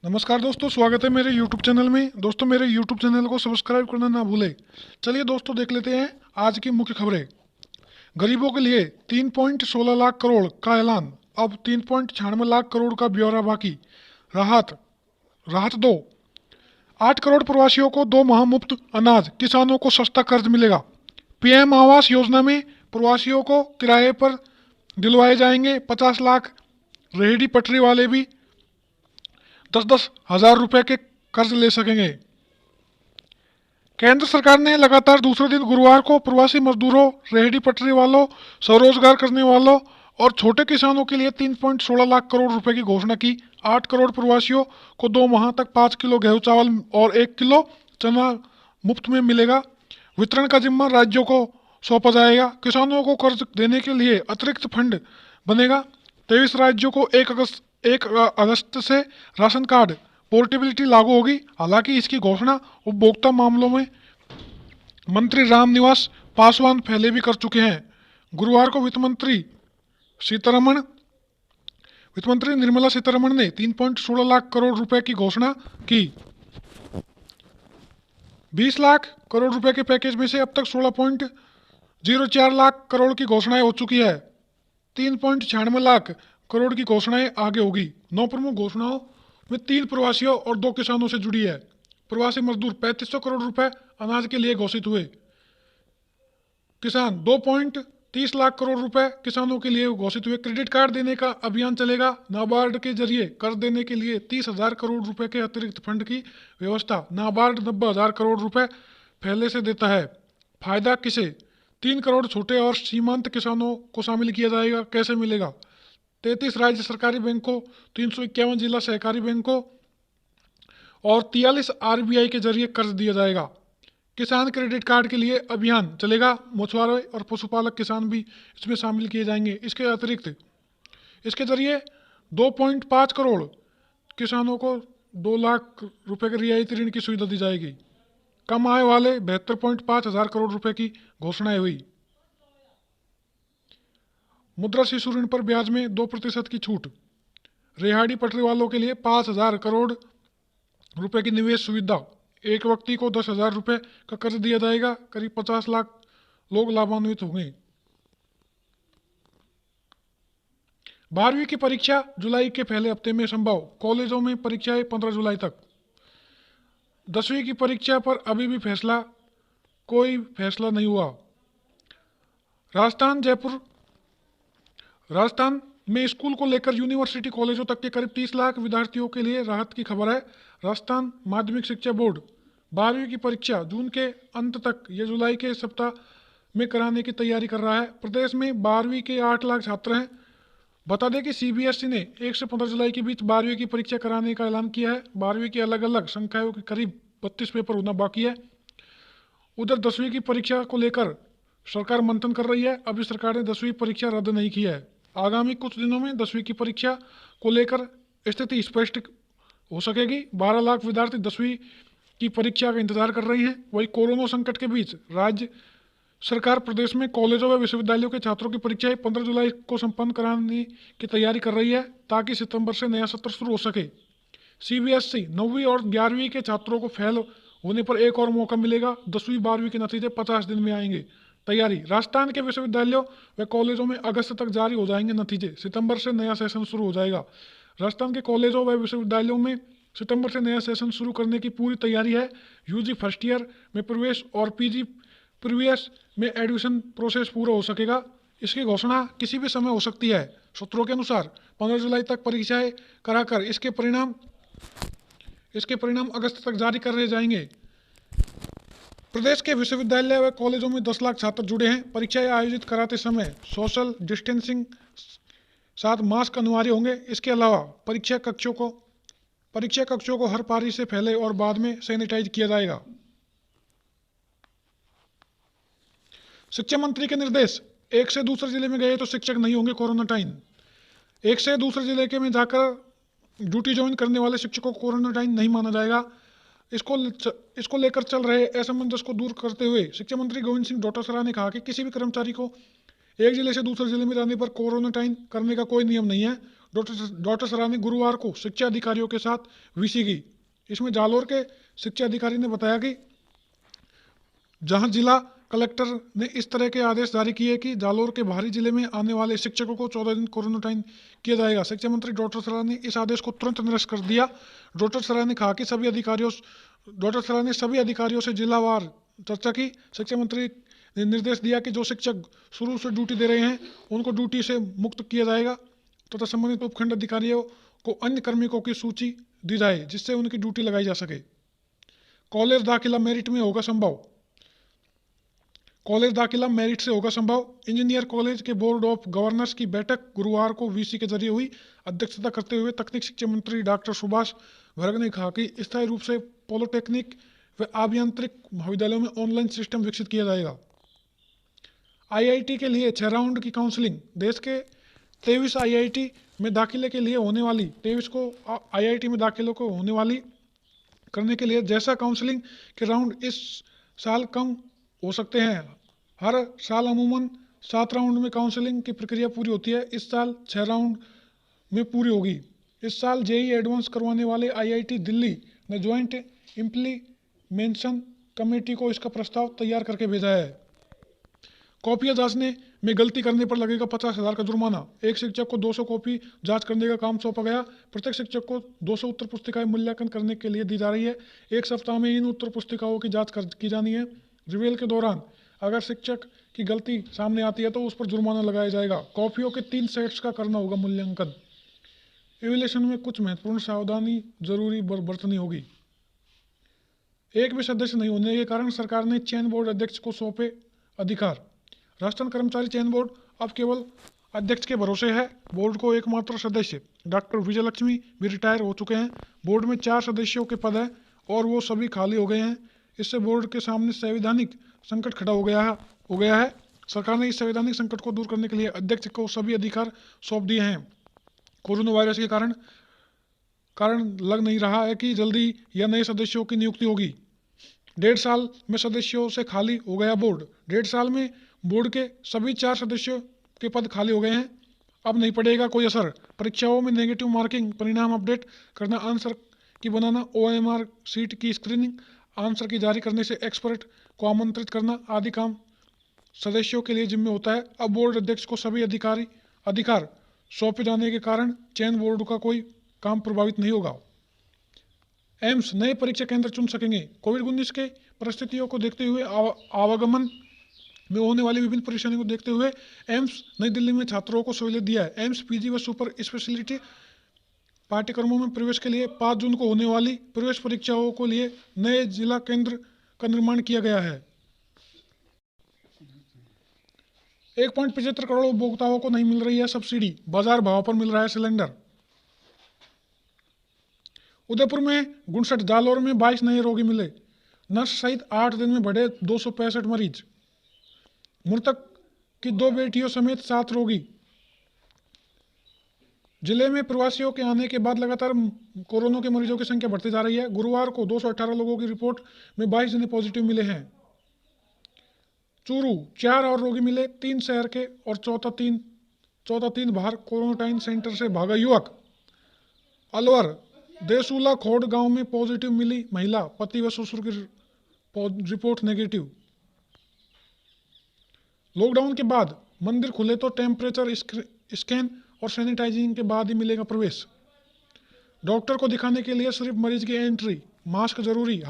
नमस्कार दोस्तों, स्वागत है मेरे YouTube चैनल में। दोस्तों, मेरे YouTube चैनल को सब्सक्राइब करना ना भूलें। चलिए दोस्तों, देख लेते हैं आज की मुख्य खबरें। गरीबों के लिए 3.16 लाख करोड़ का ऐलान, अब 3.96 लाख करोड़ का ब्यौरा बाकी। राहत राहत दो, 8 करोड़ प्रवासियों को 2 माह मुफ्त अनाज, किसानों को सस्ता कर्ज मिलेगा। PM आवास योजना में प्रवासियों को किराए पर दिलवाए जाएंगे 50 लाख। रेहड़ी पटरी वाले भी 10-10 हजार रुपए के कर्ज ले सकेंगे। केंद्र सरकार ने लगातार दूसरे दिन गुरुवार को प्रवासी मजदूरों, रेहड़ी पटरी वालों, स्वरोजगार करने वालों और छोटे किसानों के लिए 3.16 लाख करोड़ रुपए की घोषणा की। 8 करोड़ प्रवासियों को 2 माह तक 5 किलो गेहूं चावल और 1 किलो चना मुफ्त में मिलेगा। वितरण का जिम्मा राज्यों को सौंपा जाएगा। किसानों को कर्ज देने के लिए अतिरिक्त फंड बनेगा। 23 राज्यों को 1 अगस्त से राशन कार्ड पोर्टेबिलिटी लागू होगी। हालांकि इसकी घोषणा उपभोक्ता मामलों में मंत्री रामनिवास पासवान पहले भी कर चुके हैं। गुरुवार को वित्त मंत्री निर्मला सीतारमण ने 3.16 लाख करोड़ रुपए की घोषणा की। 20 लाख करोड़ रुपए के पैकेज में से अब तक 16.04 लाख करोड़ की घोषणाएं हो चुकी है। 3.96 लाख करोड़ की घोषणाएं आगे होगी। 9 प्रमुख घोषणाओं में 3 प्रवासियों और 2 किसानों से जुड़ी है। प्रवासी मजदूर 3500 करोड़ रुपए अनाज के लिए घोषित हुए। किसान 2.30 लाख करोड़ रुपए किसानों के लिए घोषित हुए। क्रेडिट कार्ड देने का अभियान चलेगा। नाबार्ड के जरिए कर्ज देने के लिए 30,000 करोड़ रुपए के अतिरिक्त फंड की व्यवस्था। नाबार्ड 90,000 करोड़ रुपए पहले से देता है। फायदा किसे? 3 करोड़ छोटे और सीमांत किसानों को शामिल किया जाएगा। कैसे मिलेगा? 33 राज्य सरकारी बैंकों, 351 जिला सहकारी बैंकों और 43 RBI के जरिए कर्ज दिया जाएगा। किसान क्रेडिट कार्ड के लिए अभियान चलेगा। मछुआरे और पशुपालक किसान भी इसमें शामिल किए जाएंगे। इसके अतिरिक्त इसके जरिए 2.5 करोड़ किसानों को 2 लाख रुपए के रियायती ऋण की सुविधा दी जाएगी। कम आय वाले 72.5 हजार करोड़ रुपए की घोषणाएं हुई। मुद्रा शिशु ऋण पर ब्याज में 2% की छूट। रेहड़ी पटरी वालों के लिए 5,000 करोड़ रुपए की निवेश सुविधा। एक व्यक्ति को 10,000 रुपए का कर्ज दिया जाएगा। करीब 50 लाख लोग लाभान्वित होंगे। 12वीं की परीक्षा जुलाई के पहले हफ्ते में संभव। कॉलेजों में परीक्षाएं 15 जुलाई तक। 10वीं की परीक्षा पर अभी भी कोई फैसला नहीं हुआ। राजस्थान में स्कूल को लेकर यूनिवर्सिटी कॉलेजों तक के करीब 30 लाख विद्यार्थियों के लिए राहत की खबर है। राजस्थान माध्यमिक शिक्षा बोर्ड 12वीं की परीक्षा जून के अंत तक या जुलाई के सप्ताह में कराने की तैयारी कर रहा है। प्रदेश में 12वीं के 8 लाख छात्र हैं। बता दें कि CBSE ने 1 से 15 जुलाई के बीच 12वीं की परीक्षा कराने का ऐलान किया है। 12वीं की अलग अलग संकायों के करीब 32 पेपर होना बाकी है। उधर 10वीं की परीक्षा को लेकर सरकार मंथन कर रही है। अभी सरकार ने 10वीं परीक्षा रद्द नहीं की है। आगामी कुछ दिनों में 10वीं की परीक्षा को लेकर स्थिति स्पष्ट हो सकेगी। 12 लाख विद्यार्थी 10वीं की परीक्षा का इंतजार कर रहे हैं। वही कोरोना संकट के बीच राज्य सरकार प्रदेश में कॉलेजों व विश्वविद्यालयों के छात्रों की परीक्षाएं 15 जुलाई को संपन्न कराने की तैयारी कर रही है, ताकि सितंबर से नया सत्र शुरू हो सके। CBSE 9वीं और 11वीं के छात्रों को फेल होने पर एक और मौका मिलेगा। 10वीं 12वीं के नतीजे 50 दिन में आएंगे। तैयारी। राजस्थान के विश्वविद्यालयों व कॉलेजों में अगस्त तक जारी हो जाएंगे नतीजे। सितंबर से नया सेशन शुरू हो जाएगा। राजस्थान के कॉलेजों व विश्वविद्यालयों में सितंबर से नया सेशन शुरू करने की पूरी तैयारी है। UG फर्स्ट ईयर में प्रवेश और PG प्रीवियस में एडमिशन प्रोसेस पूरा हो सकेगा। इसकी घोषणा किसी भी समय हो सकती है। सूत्रों के अनुसार 15 जुलाई तक परीक्षाएं कराकर इसके परिणाम अगस्त तक जारी कर रहे जाएंगे। प्रदेश के विश्वविद्यालय व कॉलेजों में 10 लाख छात्र जुड़े हैं। परीक्षाएं आयोजित कराते समय सोशल डिस्टेंसिंग साथ मास्क अनिवार्य होंगे। इसके अलावा परीक्षा कक्षों को हर पारी से पहले और बाद में सैनिटाइज किया जाएगा। शिक्षा मंत्री के निर्देश। एक से दूसरे जिले में गए तो शिक्षक नहीं होंगे क्वारंटाइन। एक से दूसरे जिले के में जाकर ड्यूटी ज्वाइन करने वाले शिक्षकों को क्वारंटाइन नहीं माना जाएगा। इसको लेकर चल रहे असमंजस को दूर करते हुए शिक्षा मंत्री गोविंद सिंह डोटासरा ने कहा कि किसी भी कर्मचारी को एक जिले से दूसरे जिले में जाने पर क्वारंटाइन करने का कोई नियम नहीं है। डॉक्टर सरा ने गुरुवार को शिक्षा अधिकारियों के साथ वीसी की। इसमें जालोर के शिक्षा अधिकारी ने बताया कि जहां जिला कलेक्टर ने इस तरह के आदेश जारी किए कि जालोर के बाहरी जिले में आने वाले शिक्षकों को 14 दिन क्वारंटाइन किया जाएगा। शिक्षा मंत्री डॉक्टर सरा ने इस आदेश को तुरंत निरस्त कर दिया। डॉक्टर सरा ने कहा कि डॉक्टर सरा ने सभी अधिकारियों से जिलावार चर्चा की। शिक्षा मंत्री ने निर्देश दिया कि जो शिक्षक शुरू से ड्यूटी दे रहे हैं उनको ड्यूटी से मुक्त किया जाएगा तथा संबंधित उपखंड अधिकारियों को अन्य कार्मिकों की सूची दी जाए जिससे उनकी ड्यूटी लगाई जा सके। कॉलेज दाखिला मेरिट में होगा संभव। कॉलेज दाखिला मेरिट से होगा संभव। इंजीनियर कॉलेज के बोर्ड ऑफ गवर्नर्स की बैठक गुरुवार को वीसी के जरिए हुई। अध्यक्षता करते हुए तकनीक शिक्षा मंत्री डॉक्टर सुभाष गर्ग ने कहा कि स्थायी रूप से पॉलिटेक्निक व अभियांत्रिक महाविद्यालयों में ऑनलाइन सिस्टम विकसित किया जाएगा। आईआईटी के लिए 6 राउंड की काउंसलिंग। देश के 23 आईआईटी में दाखिले के लिए होने वाली 23 को आईआईटी में दाखिलों को होने वाली करने के लिए जैसा काउंसलिंग के राउंड इस साल कम हो सकते हैं। हर साल अमूमन 7 राउंड में काउंसलिंग की प्रक्रिया पूरी होती है। इस साल 6 राउंड में पूरी होगी। इस साल जेईई एडवांस करवाने वाले आईआईटी दिल्ली ने ज्वाइंट इम्प्लीमेंटेशन कमेटी को इसका प्रस्ताव तैयार करके भेजा है। कॉपियां जांचने में गलती करने पर लगेगा 50,000 का जुर्माना। एक शिक्षक को 200 कॉपी जांच करने का काम सौंपा गया। प्रत्येक शिक्षक को 200 उत्तर पुस्तिकाएं मूल्यांकन करने के लिए दी जा रही है। एक सप्ताह में इन उत्तर पुस्तिकाओं की जांच की जानी है। रिवील के दौरान अगर शिक्षक की गलती सामने आती है तो उस पर जुर्माना लगाया जाएगा। कॉपियों के 3 सेट्स का करना होगा मूल्यांकन। इवैल्यूएशन में कुछ महत्वपूर्ण सावधानी जरूरी बरतनी होगी। एक भी सदस्य नहीं होने के कारण सरकार ने चयन बोर्ड अध्यक्ष को सौंपे अधिकार। राजस्थान कर्मचारी चयन बोर्ड अब केवल अध्यक्ष के भरोसे है। बोर्ड को एकमात्र सदस्य डॉक्टर विजय लक्ष्मी भी रिटायर हो चुके हैं। बोर्ड में 4 सदस्यों के पद हैं और वो सभी खाली हो गए हैं। इससे बोर्ड के सामने संवैधानिक संकट खड़ा हो गया है। सरकार ने इस संवैधानिक संकट को दूर करने के लिए अध्यक्ष को सभी अधिकार सौंप दिए हैं। कोरोना वायरस के कारण लग नहीं रहा है कि जल्दी या नए सदस्यों की नियुक्ति होगी। 1.5 साल में सदस्यों से खाली हो गया बोर्ड। 1.5 साल में बोर्ड के सभी 4 सदस्यों के पद खाली हो गए हैं। अब नहीं पड़ेगा कोई असर। परीक्षाओं में नेगेटिव मार्किंग, परिणाम अपडेट करना, आंसर की बनाना, ओएमआर सीट की स्क्रीनिंग, आंसर की जारी करने से एक्सपर्ट को आमंत्रित करना आदि काम सदस्यों के लिए जिम्मे होता है। अब बोर्ड अध्यक्ष को सभी अधिकार सौंपे जाने के कारण चयन बोर्ड का कोई काम प्रभावित नहीं होगा। एम्स नए परीक्षा केंद्र चुन सकेंगे। कोविड-19 के परिस्थितियों को देखते हुए आवागमन में होने वाली विभिन्न परेशानियों को देखते हुए एम्स नई दिल्ली में छात्रों को सहूलियत दिया है। एम्स पीजी व सुपर स्पेशलिटी पाठ्यक्रमों में प्रवेश के लिए 5 जून को होने वाली प्रवेश परीक्षाओं के लिए नए जिला केंद्र का निर्माण किया गया है। 1.75 करोड़ उपभोक्ताओं को नहीं मिल रही है सब्सिडी। बाजार भाव पर मिल रहा है सिलेंडर। उदयपुर में 59, जालौर में 22 नए रोगी मिले। नर्स सहित 8 दिन में बढ़े 265 मरीज। मृतक की 2 बेटियों समेत 7 रोगी। जिले में प्रवासियों के आने के बाद लगातार कोरोना के मरीजों की संख्या बढ़ती जा रही है। गुरुवार को 218 लोगों की रिपोर्ट में 22 जने पॉजिटिव मिले हैं। चूरू 4 और रोगी मिले। 3 शहर के और चौथा तीन बाहर क्वारंटाइन सेंटर से भागा युवक। अलवर देसूला खोड़ गांव में पॉजिटिव मिली महिला, पति व ससुर की रिपोर्ट नेगेटिव। लॉकडाउन के बाद मंदिर खुले तो टेम्परेचर स्कैन और सैनिटाइजिंग के बाद ही मिलेगा प्रवेश। डॉक्टर को दिखाने के लिए सिर्फ मरीज की एंट्री, मास्क जरूरी।